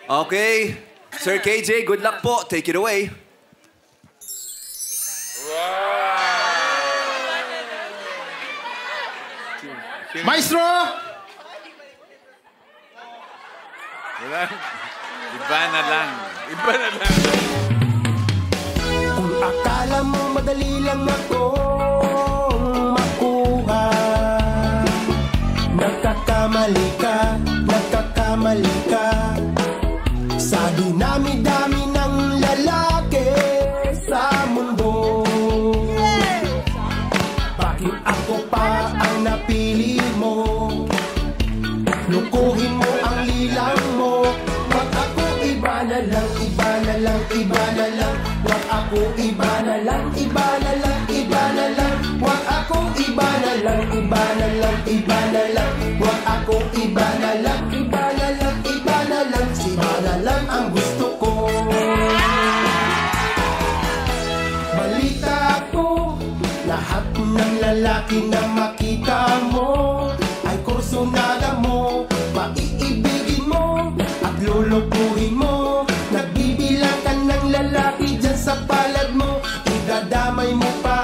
Okay. Sir KJ, good luck po. Take it away. Maestro! Iba na lang. Iba na lang. Kung akala mo madali lang ako makuha, nagkakamali ka, nagkakamali ka. Sa dinami-dami ng lalaki sa mundo, bakit ako pa ang napili mo? Lukuhin mo ang lilang mo. Wag ako iba na lang, iba na lang, iba na lang. Wag ako iba na lang, iba na lang, iba na lang. Wag ako iba na lang, iba na lang, iba na lang. Wag ako iba na lang, iba na lang, iba na lang. Siba na lang ang gusto ko. Balita ko, lahat ng lalaki na makita mo ay kursunada mo, maiibigin mo at lulukuhin mo. Nagbibilang ka ng lalaki dyan sa palad mo, idadamay mo pa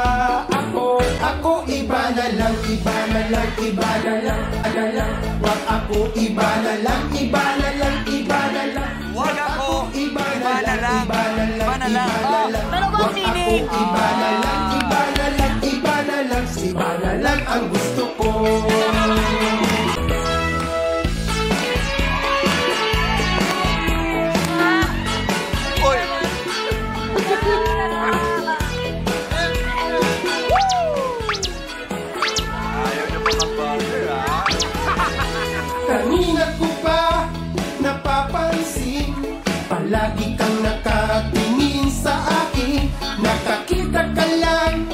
ako. Ako iba na lang, iba na lang, iba na lang, iba na lang. Wag ako iba na lang, iba na lang, iba na lang. Wag ako iba na lang, iba na lang, iba na lang. Wag ako iba na lang, iba na lang, iba na lang. Siba na lang ang gusto ko. Kanina ko pa napapansin, palagi kang nakatingin sa akin. Nakakita ka lang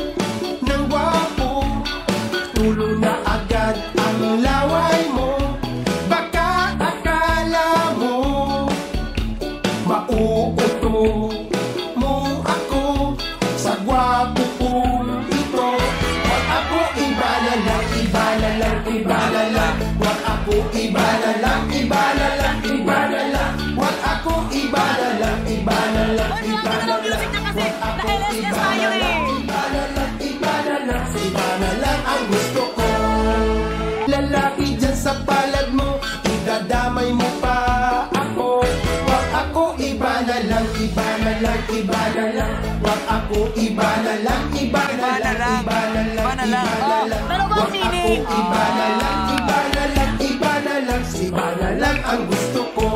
ng gwapo, tulo na agad ang laway mo. Baka akala mo mauuto mo ako sa gwapo kong ito. Wag ako iba na lang, iba na lang, iba na lang. Wag ako iba na lang, iba na lang, iba na lang. Wag ako iba na lang, iba na lang, iba na lang. Wag ako iba na lang, iba na lang, iba na lang. Iba na lang ang gusto ko. Lalaki dyan sa palad mo, idadamay mo pa ako. Wag ako iba na lang, iba na lang, iba na lang. Wag ako iba na lang, iba na lang, iba na lang, iba na lang. Wag ako iba na lang, iba na lang, iba na lang. Siba na lang ang gusto ko.